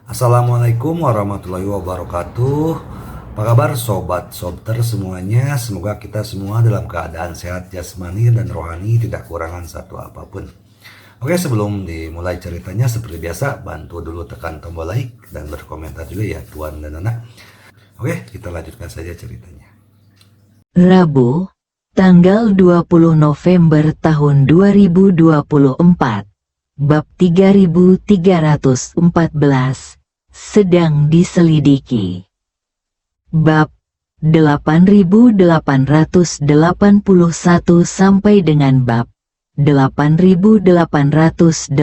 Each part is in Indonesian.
Assalamualaikum warahmatullahi wabarakatuh. Apa kabar sobat sobter semuanya? Semoga kita semua dalam keadaan sehat jasmani dan rohani, tidak kurangan satu apapun. Oke, sebelum dimulai ceritanya seperti biasa, bantu dulu tekan tombol like dan berkomentar juga ya Tuan dan Anak. Oke, kita lanjutkan saja ceritanya. Rabu, tanggal 20 November tahun 2024, bab 3314, sedang diselidiki. Bab 8881 sampai dengan bab 8885.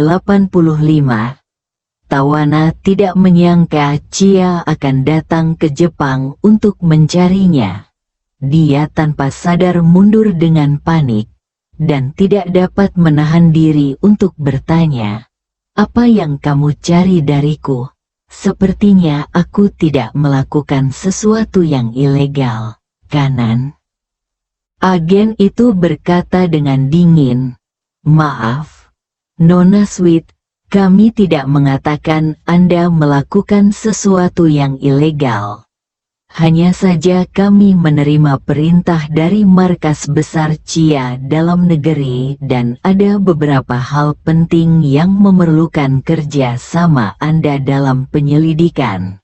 Tawana tidak menyangka Chia akan datang ke Jepang untuk mencarinya. Dia tanpa sadar mundur dengan panik, dan tidak dapat menahan diri untuk bertanya, "Apa yang kamu cari dariku? Sepertinya aku tidak melakukan sesuatu yang ilegal, kanan?" Agen itu berkata dengan dingin, "Maaf, Nona Sweet, kami tidak mengatakan Anda melakukan sesuatu yang ilegal. Hanya saja kami menerima perintah dari markas besar Chia dalam negeri dan ada beberapa hal penting yang memerlukan kerja sama Anda dalam penyelidikan."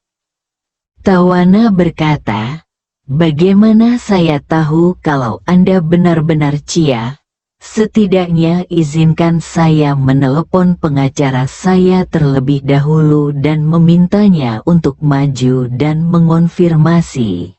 Tawana berkata, "Bagaimana saya tahu kalau Anda benar-benar Chia? Setidaknya izinkan saya menelepon pengacara saya terlebih dahulu dan memintanya untuk maju dan mengonfirmasi."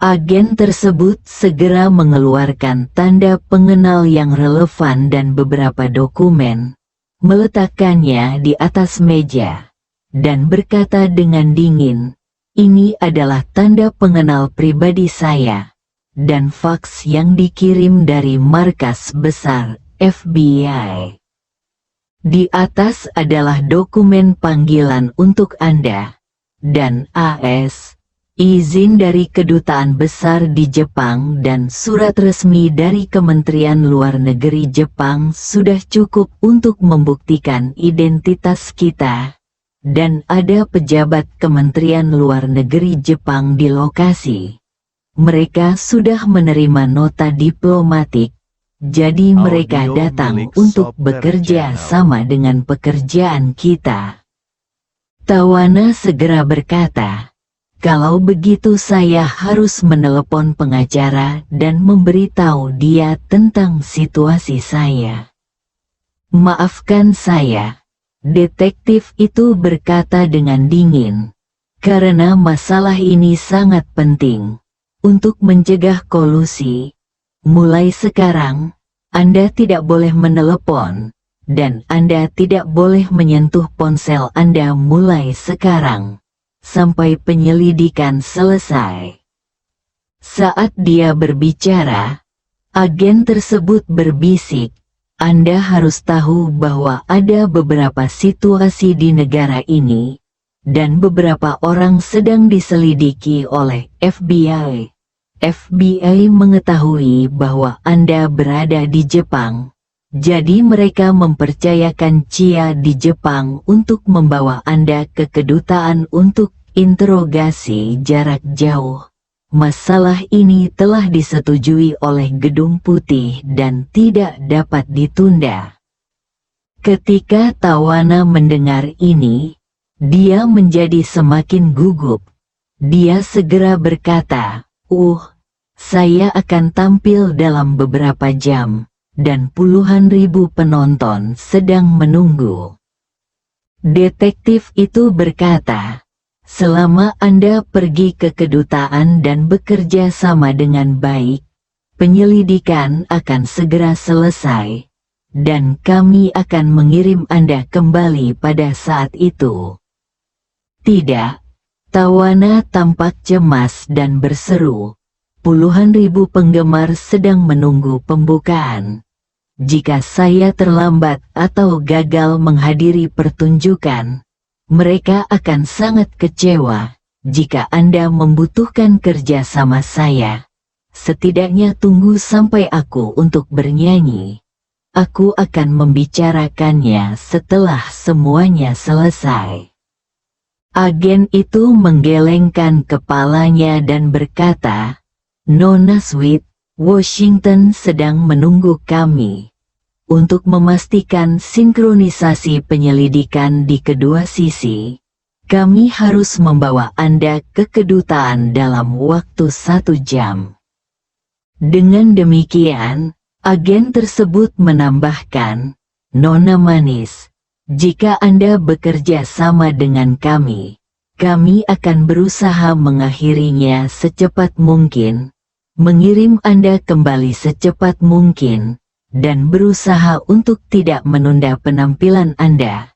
Agen tersebut segera mengeluarkan tanda pengenal yang relevan dan beberapa dokumen, meletakkannya di atas meja, dan berkata dengan dingin, "Ini adalah tanda pengenal pribadi saya dan faks yang dikirim dari markas besar FBI. Di atas adalah dokumen panggilan untuk Anda, dan AS, izin dari kedutaan besar di Jepang dan surat resmi dari Kementerian Luar Negeri Jepang sudah cukup untuk membuktikan identitas kita, dan ada pejabat Kementerian Luar Negeri Jepang di lokasi. Mereka sudah menerima nota diplomatik, jadi mereka datang untuk bekerja sama dengan pekerjaan kita." Tawana segera berkata, "Kalau begitu saya harus menelepon pengacara dan memberitahu dia tentang situasi saya." "Maafkan saya," detektif itu berkata dengan dingin, "karena masalah ini sangat penting. Untuk mencegah kolusi, mulai sekarang, Anda tidak boleh menelepon, dan Anda tidak boleh menyentuh ponsel Anda mulai sekarang, sampai penyelidikan selesai." Saat dia berbicara, agen tersebut berbisik, "Anda harus tahu bahwa ada beberapa situasi di negara ini, dan beberapa orang sedang diselidiki oleh FBI. FBI mengetahui bahwa Anda berada di Jepang, jadi mereka mempercayakan Chia di Jepang untuk membawa Anda ke kedutaan untuk interogasi jarak jauh. Masalah ini telah disetujui oleh Gedung Putih dan tidak dapat ditunda." Ketika Tawana mendengar ini, dia menjadi semakin gugup. Dia segera berkata, Saya akan tampil dalam beberapa jam, dan puluhan ribu penonton sedang menunggu." Detektif itu berkata, "Selama Anda pergi ke kedutaan dan bekerja sama dengan baik, penyelidikan akan segera selesai, dan kami akan mengirim Anda kembali pada saat itu." "Tidak." Tawana tampak cemas dan berseru, "Puluhan ribu penggemar sedang menunggu pembukaan. Jika saya terlambat atau gagal menghadiri pertunjukan, mereka akan sangat kecewa. Jika Anda membutuhkan kerja sama saya, setidaknya tunggu sampai aku untuk bernyanyi. Aku akan membicarakannya setelah semuanya selesai." Agen itu menggelengkan kepalanya dan berkata, "Nona Sweet, Washington sedang menunggu kami untuk memastikan sinkronisasi penyelidikan di kedua sisi. Kami harus membawa Anda ke kedutaan dalam waktu 1 jam." Dengan demikian, agen tersebut menambahkan, "Nona manis, jika Anda bekerja sama dengan kami akan berusaha mengakhirinya secepat mungkin, mengirim Anda kembali secepat mungkin, dan berusaha untuk tidak menunda penampilan Anda.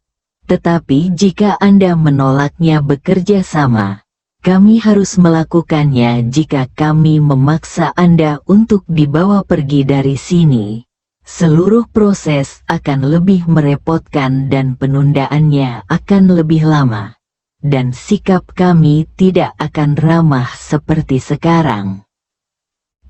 Tetapi jika Anda menolaknya bekerja sama, kami harus melakukannya jika kami memaksa Anda untuk dibawa pergi dari sini. Seluruh proses akan lebih merepotkan dan penundaannya akan lebih lama. Dan sikap kami tidak akan ramah seperti sekarang."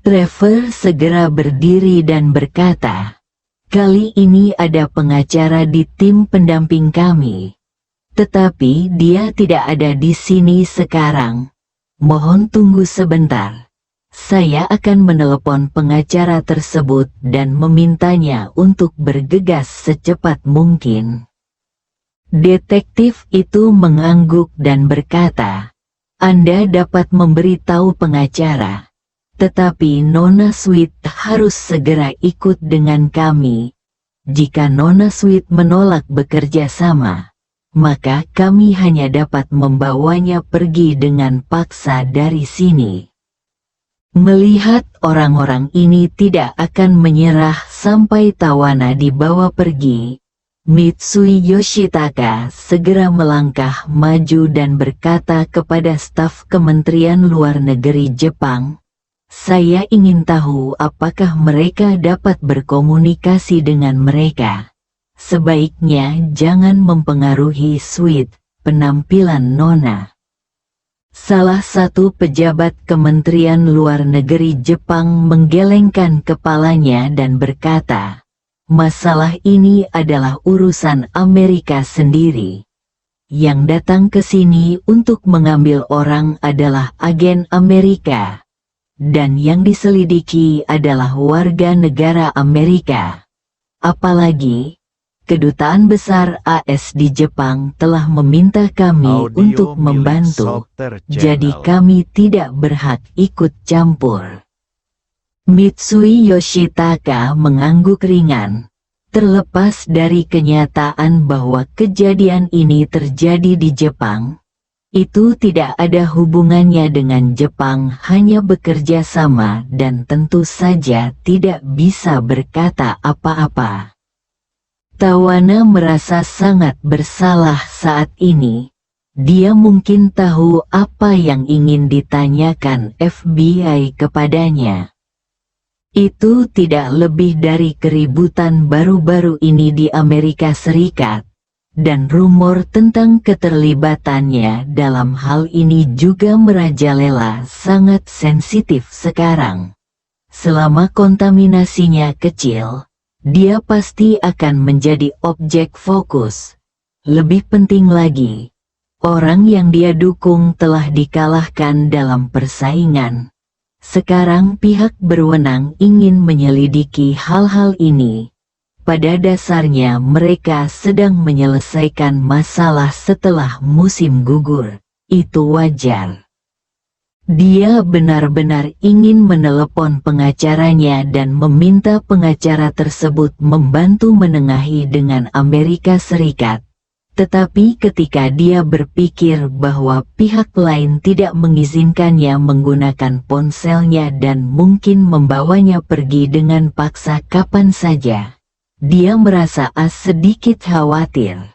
Trevor segera berdiri dan berkata, "Kali ini ada pengacara di tim pendamping kami. Tetapi dia tidak ada di sini sekarang. Mohon tunggu sebentar. Saya akan menelepon pengacara tersebut dan memintanya untuk bergegas secepat mungkin." Detektif itu mengangguk dan berkata, "Anda dapat memberitahu pengacara. Tetapi Nona Sweet harus segera ikut dengan kami. Jika Nona Sweet menolak bekerja sama, maka kami hanya dapat membawanya pergi dengan paksa dari sini." Melihat orang-orang ini tidak akan menyerah sampai Tawana dibawa pergi, Mitsui Yoshitaka segera melangkah maju dan berkata kepada staf Kementerian Luar Negeri Jepang, "Saya ingin tahu apakah mereka dapat berkomunikasi dengan mereka. Sebaiknya jangan mempengaruhi Sweet, penampilan Nona." Salah satu pejabat Kementerian Luar Negeri Jepang menggelengkan kepalanya dan berkata, "Masalah ini adalah urusan Amerika sendiri. Yang datang ke sini untuk mengambil orang adalah agen Amerika. Dan yang diselidiki adalah warga negara Amerika. Apalagi, Kedutaan Besar AS di Jepang telah meminta kami untuk membantu, jadi kami tidak berhak ikut campur." Mitsui Yoshitaka mengangguk ringan. Terlepas dari kenyataan bahwa kejadian ini terjadi di Jepang, itu tidak ada hubungannya dengan Jepang, hanya bekerja sama dan tentu saja tidak bisa berkata apa-apa. Tawana merasa sangat bersalah saat ini. Dia mungkin tahu apa yang ingin ditanyakan FBI kepadanya. Itu tidak lebih dari keributan baru-baru ini di Amerika Serikat, dan rumor tentang keterlibatannya dalam hal ini juga merajalela sangat sensitif sekarang. Selama kontaminasinya kecil, dia pasti akan menjadi objek fokus. Lebih penting lagi, orang yang dia dukung telah dikalahkan dalam persaingan. Sekarang pihak berwenang ingin menyelidiki hal-hal ini. Pada dasarnya mereka sedang menyelesaikan masalah setelah musim gugur. Itu wajar. Dia benar-benar ingin menelepon pengacaranya dan meminta pengacara tersebut membantu menengahi dengan Amerika Serikat. Tetapi ketika dia berpikir bahwa pihak lain tidak mengizinkannya menggunakan ponselnya dan mungkin membawanya pergi dengan paksa kapan saja, dia merasa sedikit khawatir.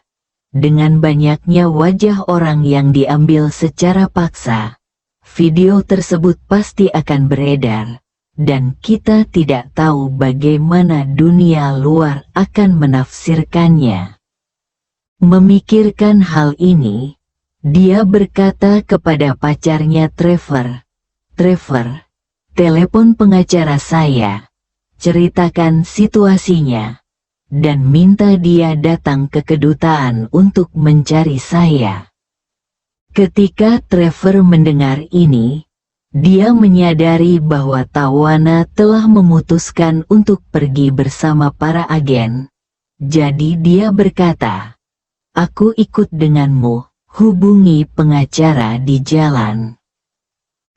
Dengan banyaknya wajah orang yang diambil secara paksa, video tersebut pasti akan beredar, dan kita tidak tahu bagaimana dunia luar akan menafsirkannya. Memikirkan hal ini, dia berkata kepada pacarnya Trevor, "Trevor, telepon pengacara saya, ceritakan situasinya, dan minta dia datang ke kedutaan untuk mencari saya." Ketika Trevor mendengar ini, dia menyadari bahwa Tawana telah memutuskan untuk pergi bersama para agen. Jadi dia berkata, "Aku ikut denganmu, hubungi pengacara di jalan."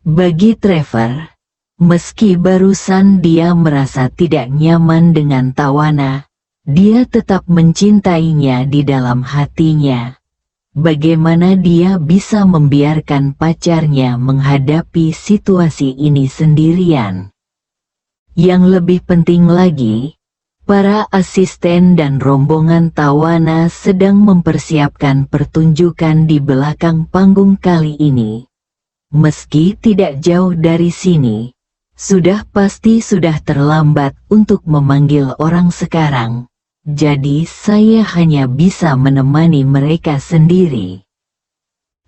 Bagi Trevor, meski barusan dia merasa tidak nyaman dengan Tawana, dia tetap mencintainya di dalam hatinya. Bagaimana dia bisa membiarkan pacarnya menghadapi situasi ini sendirian? Yang lebih penting lagi, para asisten dan rombongan Tawana sedang mempersiapkan pertunjukan di belakang panggung kali ini. Meski tidak jauh dari sini, sudah pasti sudah terlambat untuk memanggil orang sekarang. Jadi saya hanya bisa menemani mereka sendiri.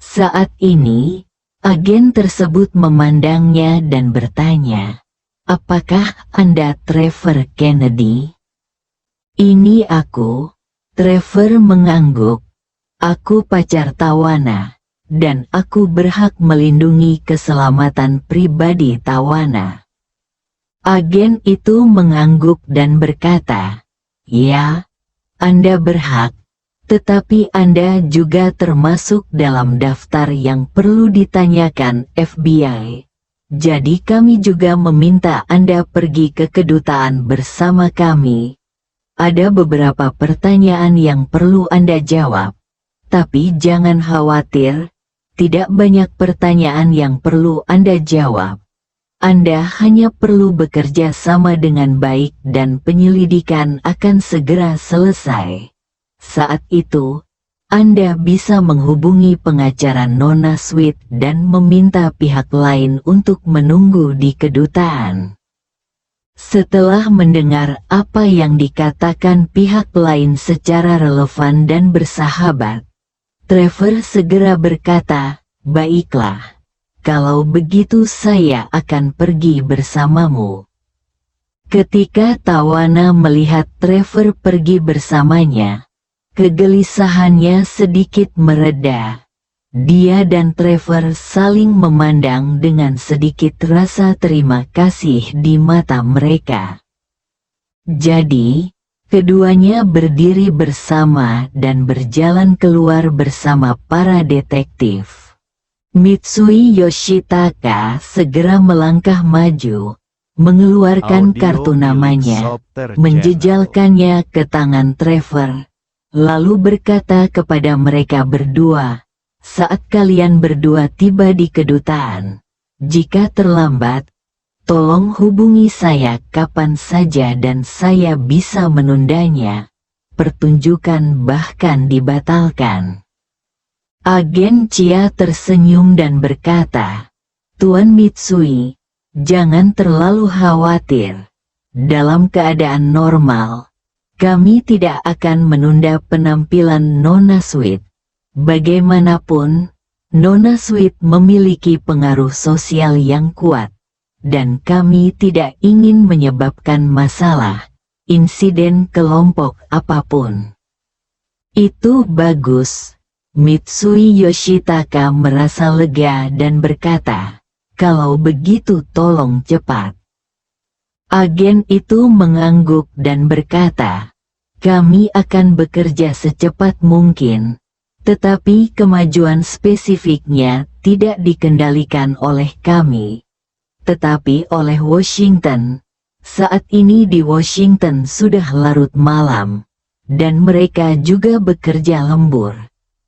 Saat ini, agen tersebut memandangnya dan bertanya, "Apakah Anda Trevor Kennedy?" "Ini aku." Trevor mengangguk. "Aku pacar Tawana, dan aku berhak melindungi keselamatan pribadi Tawana." Agen itu mengangguk dan berkata, "Ya, Anda berhak, tetapi Anda juga termasuk dalam daftar yang perlu ditanyakan FBI. Jadi kami juga meminta Anda pergi ke kedutaan bersama kami. Ada beberapa pertanyaan yang perlu Anda jawab, tapi jangan khawatir, tidak banyak pertanyaan yang perlu Anda jawab. Anda hanya perlu bekerja sama dengan baik dan penyelidikan akan segera selesai. Saat itu, Anda bisa menghubungi pengacara Nona Sweet dan meminta pihak lain untuk menunggu di kedutaan." Setelah mendengar apa yang dikatakan pihak lain secara relevan dan bersahabat, Trevor segera berkata, "Baiklah. Kalau begitu saya akan pergi bersamamu." Ketika Tawana melihat Trevor pergi bersamanya, kegelisahannya sedikit mereda. Dia dan Trevor saling memandang dengan sedikit rasa terima kasih di mata mereka. Jadi, keduanya berdiri bersama dan berjalan keluar bersama para detektif. Mitsui Yoshitaka segera melangkah maju, mengeluarkan kartu namanya, menjejalkannya ke tangan Trevor, lalu berkata kepada mereka berdua, "Saat kalian berdua tiba di kedutaan, jika terlambat, tolong hubungi saya kapan saja dan saya bisa menundanya, pertunjukan bahkan dibatalkan." Agen Chia tersenyum dan berkata, "Tuan Mitsui, jangan terlalu khawatir. Dalam keadaan normal, kami tidak akan menunda penampilan Nona Sweet. Bagaimanapun, Nona Sweet memiliki pengaruh sosial yang kuat, dan kami tidak ingin menyebabkan masalah, insiden kelompok apapun." "Itu bagus." Mitsui Yoshitaka merasa lega dan berkata, "Kalau begitu tolong cepat." Agen itu mengangguk dan berkata, "Kami akan bekerja secepat mungkin, tetapi kemajuan spesifiknya tidak dikendalikan oleh kami, tetapi oleh Washington. Saat ini di Washington sudah larut malam, dan mereka juga bekerja lembur.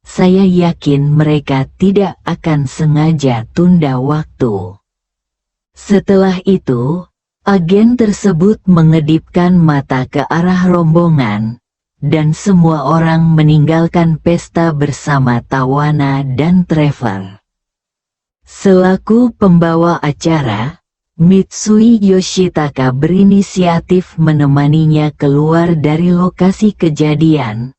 Saya yakin mereka tidak akan sengaja tunda waktu." Setelah itu, agen tersebut mengedipkan mata ke arah rombongan, dan semua orang meninggalkan pesta bersama Tawana dan Trevor. Selaku pembawa acara, Mitsui Yoshitaka berinisiatif menemaninya keluar dari lokasi kejadian,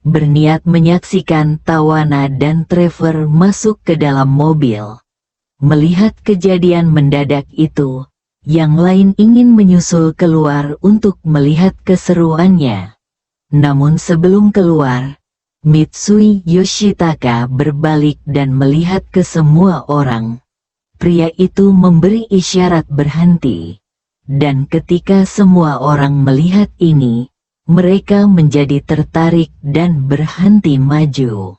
berniat menyaksikan Tawana dan Trevor masuk ke dalam mobil. Melihat kejadian mendadak itu, yang lain ingin menyusul keluar untuk melihat keseruannya. Namun sebelum keluar, Mitsui Yoshitaka berbalik dan melihat ke semua orang. Pria itu memberi isyarat berhenti. Dan ketika semua orang melihat ini, mereka menjadi tertarik dan berhenti maju.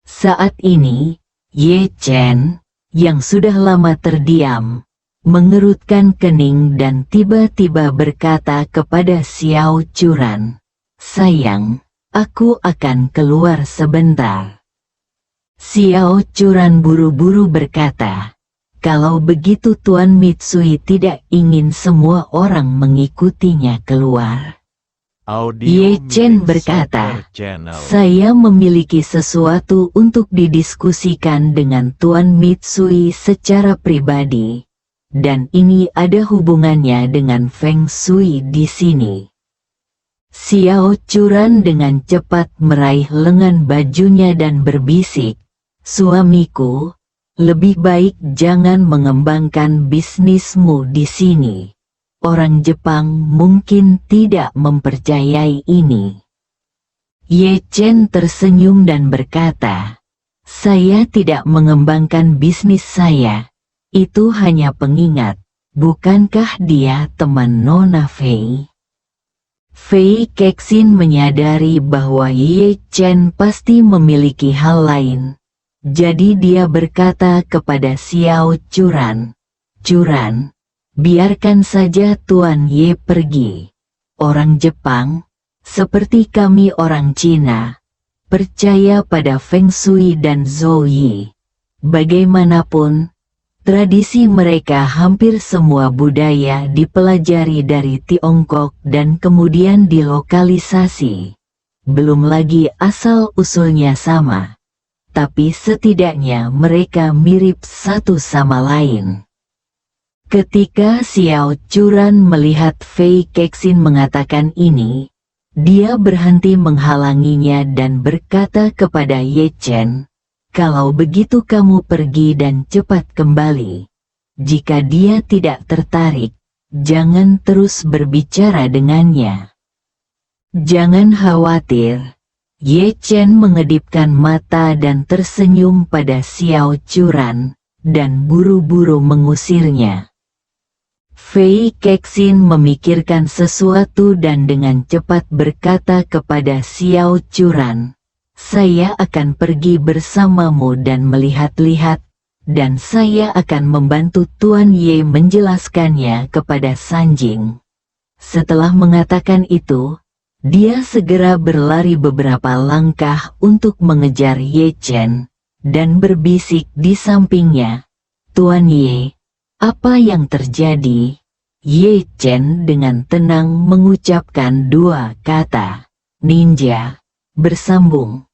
Saat ini, Ye Chen, yang sudah lama terdiam, mengerutkan kening dan tiba-tiba berkata kepada Xiao Churan, "Sayang, aku akan keluar sebentar." Xiao Churan buru-buru berkata, "Kalau begitu Tuan Mitsui tidak ingin semua orang mengikutinya keluar." Ye Chen berkata, "Saya memiliki sesuatu untuk didiskusikan dengan Tuan Mitsui secara pribadi, dan ini ada hubungannya dengan Feng Shui di sini." Xiao Churan dengan cepat meraih lengan bajunya dan berbisik, "Suamiku, lebih baik jangan mengembangkan bisnismu di sini. Orang Jepang mungkin tidak mempercayai ini." Ye Chen tersenyum dan berkata, "Saya tidak mengembangkan bisnis saya. Itu hanya pengingat. Bukankah dia teman Nona Fei?" Fei Kexin menyadari bahwa Ye Chen pasti memiliki hal lain. Jadi dia berkata kepada Xiao Churan, "Churan, biarkan saja Tuan Ye pergi. Orang Jepang, seperti kami orang Cina, percaya pada Feng Shui dan Zhou Yi. Bagaimanapun, tradisi mereka hampir semua budaya dipelajari dari Tiongkok dan kemudian dilokalisasi. Belum lagi asal-usulnya sama, tapi setidaknya mereka mirip satu sama lain." Ketika Xiao Churan melihat Fei Kexin mengatakan ini, dia berhenti menghalanginya dan berkata kepada Ye Chen, "Kalau begitu kamu pergi dan cepat kembali. Jika dia tidak tertarik, jangan terus berbicara dengannya." "Jangan khawatir." Ye Chen mengedipkan mata dan tersenyum pada Xiao Churan, dan buru-buru mengusirnya. Fei Kexin memikirkan sesuatu dan dengan cepat berkata kepada Xiao Churan, "Saya akan pergi bersamamu dan melihat-lihat, dan saya akan membantu Tuan Ye menjelaskannya kepada Sanjing." Setelah mengatakan itu, dia segera berlari beberapa langkah untuk mengejar Ye Chen, dan berbisik di sampingnya, "Tuan Ye, apa yang terjadi?" Ye Chen dengan tenang mengucapkan dua kata, "Ninja." Bersambung.